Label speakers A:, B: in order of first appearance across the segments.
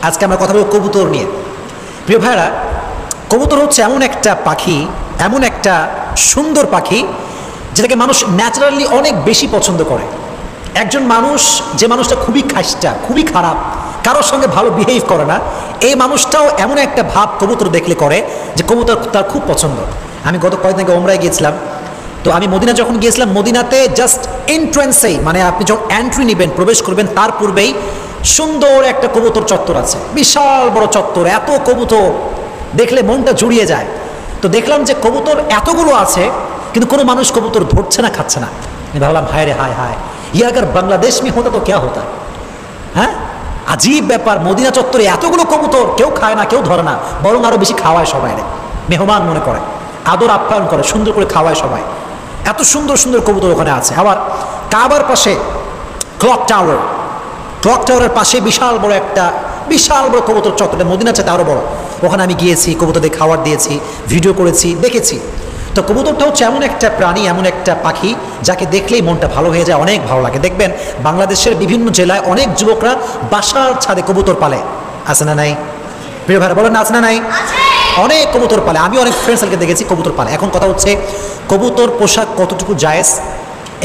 A: আজকে আমরা কথা বলব কবুতর নিয়ে। প্রিয় ভাইরা, কবুতর হচ্ছে এমন একটা পাখি, এমন একটা সুন্দর পাখি যেটাকে মানুষ ন্যাচারালি অনেক বেশি পছন্দ করে। একজন মানুষ, যে মানুষটা খুবই খাস্টা, খুবই খারাপ, কারোর সঙ্গে ভালো বিহেভ করে না, এই মানুষটাও এমন একটা ভাব কবুতর দেখলে করে যে কবুতর তার খুব পছন্দ। আমি গত কয়েকদিন আগে ওমরায় গিয়েছিলাম, তো আমি মদিনা যখন গিয়েছিলাম, মদিনাতে জাস্ট এন্ট্রান্সেই, মানে আপনি যখন এন্ট্রি নেবেন, প্রবেশ করবেন, তার পূর্বেই সুন্দর একটা কবুতর চত্বর আছে, বিশাল বড় চত্বর, এত কবুতর দেখলে মনটা জুড়িয়ে যায়। তো দেখলাম যে কবুতর এতগুলো আছে, কিন্তু কোনো মানুষ কবুতর ধরছে না, খাচ্ছে না। আমি ভাবলাম হায় রে হায় হায়, ये अगर बांग्लादेश में होता तो क्या होता। হ্যাঁ, আজীব ব্যাপার, মদিনা চত্বরে এতগুলো কবুতর, কেউ খায় না, কেউ ধরে না, বরং আরো বেশি খাওয়ায় সবাই, মেহমান মনে করে, আদর আপ্যায়ন করে, সুন্দর করে খাওয়ায় সবাই। এত সুন্দর সুন্দর কবুতর ওখানে আছে। আবার কাবার পাশে ক্লক টাওয়ারের পাশে বিশাল বড় কবুতর চত্বর, মদিনা চাইতে আরো বড়। ওখানে আমি গিয়েছি, কবুতরদের খাবার দিয়েছি, ভিডিও করেছি, দেখেছি। তো কবুতরটা হচ্ছে এমন একটা প্রাণী, এমন একটা পাখি যাকে দেখলেই মনটা ভালো হয়ে যায়, অনেক ভালো লাগে। দেখবেন বাংলাদেশের বিভিন্ন জেলায় অনেক যুবকরা বাসার ছাদে কবুতর পালে, আছে না নাই? প্রিয় ভাইরা বলেন, আছে না নাই? অনেক কবুতর পালে। আমি অনেক ফ্রেন্ড সার্কেল দেখেছি কবুতর পালে। এখন কথা হচ্ছে কবুতর পোশাক কতটুকু জায়েজ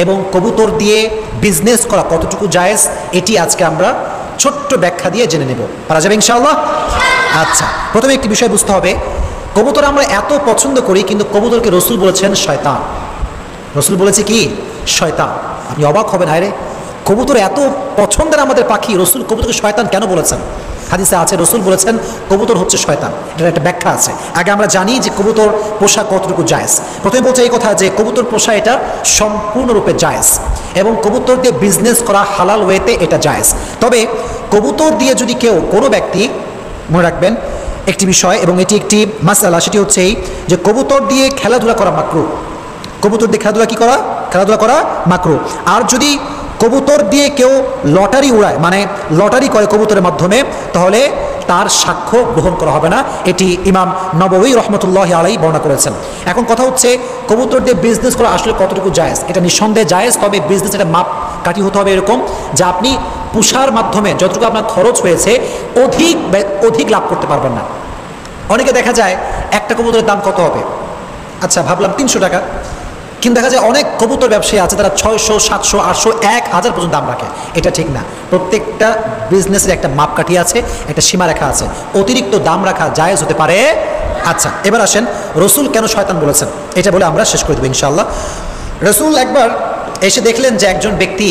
A: এবং কবুতর দিয়ে বিজনেস করা কতটুকু জায়েজ, এটি আজকে আমরা ছোট্ট ব্যাখ্যা দিয়ে জেনে নেব। পারা যাবে ইনশাআল্লাহ? আচ্ছা, প্রথমে একটি বিষয় বুঝতে হবে, কবুতর আমরা এত পছন্দ করি, কিন্তু কবুতরকে রসুল বলেছেন শয়তান। রসুল বলেছে কি? শয়তান। আপনি অবাক হবেন, হায় রে, কবুতর এত পছন্দের আমাদের পাখি, রসুল কবুতরকে শয়তান কেন বলেছেন? হাদিসে আছে রসুল বলেছেন কবুতর হচ্ছে শয়তান। এটার একটা ব্যাখ্যা আছে। আগে আমরা জানি যে কবুতর পোষা কতটুকু জায়েজ। প্রথমে বলছে এই কথা যে কবুতর পোষা এটা সম্পূর্ণরূপে জায়েজ, এবং কবুতর দিয়ে বিজনেস করা হালাল ওয়েতে এটা জায়েজ। তবে কবুতর দিয়ে যদি কেউ, কোনো ব্যক্তি, মনে রাখবেন একটি বিষয়, এবং এটি একটি মাসআলা, সেটি হচ্ছে এই যে কবুতর দিয়ে খেলাধুলা করা মাকরুহ। কবুতর দিয়ে খেলাধুলা করা মাকরুহ। আর যদি কবুতর দিয়ে কেউ লটারি উড়ায়, মানে লটারি করে কবুতরের মাধ্যমে, তাহলে তার সাক্ষ্য গ্রহণ করা হবে না। এটি ইমাম নববী রহমতুল্লাহি আলাইহি বর্ণনা করেছেন। এখন কথা হচ্ছে কবুতর দিয়ে বিজনেস করা আসলে কতটুকু জায়েজ? এটা নিঃসন্দেহে জায়েজ, তবে বিজনেস এটা মাপ কাঠি হতে হবে এরকম যে আপনি পুষার মাধ্যমে যতটুকু আপনার খরচ হয়েছে অধিক লাভ করতে পারবেন না। অনেকে দেখা যায় একটা কবুতরের দাম কত হবে, আচ্ছা ভাবলাম 300 টাকা, কিন্তু দেখা যায় অনেক কবুতর ব্যবসায়ী আছে তারা 600, 700, 800, 1000 পর্যন্ত দাম রাখে। এটা ঠিক না। প্রত্যেকটা বিজনেসের একটা মাপকাঠি আছে, একটা সীমারেখা আছে, অতিরিক্ত দাম রাখা জায়েজ হতে পারে। আচ্ছা, এবার আসেন রসুল কেন শয়তান বলেছেন, এটা বলে আমরা শেষ করে দেবো ইনশাআল্লাহ। রসুল একবার এসে দেখলেন যে একজন ব্যক্তি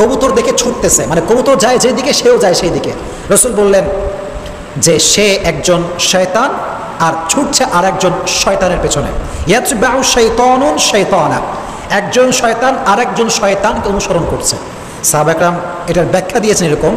A: কবুতর দেখে ছুটতেছে, মানে কবুতর যায় যেদিকে সেও যায় সেই দিকে। রসুল বললেন যে সে একজন শয়তান আর ছুটছে আর একজন শয়তানের পেছনে। ইয়াতবাউ শাইতানুন শাইতানা, একজন শয়তান আর একজন শয়তানকে অনুসরণ করছে। সাহাবা کرام এটার ব্যাখ্যা দিয়েছেন এরকম,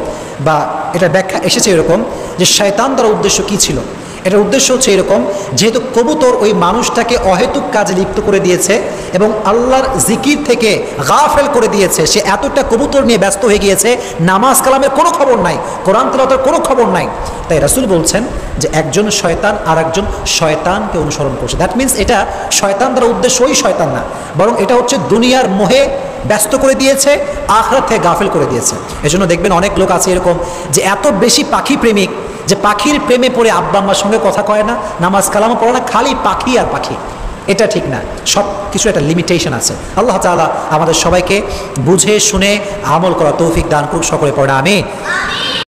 A: বা এটার ব্যাখ্যা এসেছে এরকম যে শয়তান দ্বারা উদ্দেশ্য কী ছিল। এটার উদ্দেশ্য হচ্ছে এরকম, যেহেতু কবুতর ওই মানুষটাকে অহেতুক কাজে লিপ্ত করে দিয়েছে এবং আল্লাহর জিকির থেকে গাফেল করে দিয়েছে, সে এতটা কবুতর নিয়ে ব্যস্ত হয়ে গিয়েছে, নামাজ কালামের কোনো খবর নাই, কোরআন তেলাওয়াতের কোনো খবর নাই। তাই রাসূল বলছেন যে একজন শয়তান আর একজন শয়তানকে অনুসরণ করছে। দ্যাট মিনস এটা শয়তান দ্বারা উদ্দেশ্য ওই শয়তান না, বরং এটা হচ্ছে দুনিয়ার মোহে ব্যস্ত করে দিয়েছে, আখিরাত থেকে গাফেল করে দিয়েছে। এজন্য দেখবেন অনেক লোক আছে এরকম যে এত বেশি পাখি প্রেমিক যে পাখির প্রেমে পড়ে আব্বা আম্মার সঙ্গে কথা কয় না, নামাজ কালামও পড়ে না, খালি পাখি আর পাখি। এটা ঠিক না, সব কিছু একটা লিমিটেশন আছে। আল্লাহ তাআলা আমাদের সবাইকে বুঝে শুনে আমল করা তৌফিক দান করুক, সকলে পড়ে আমিন।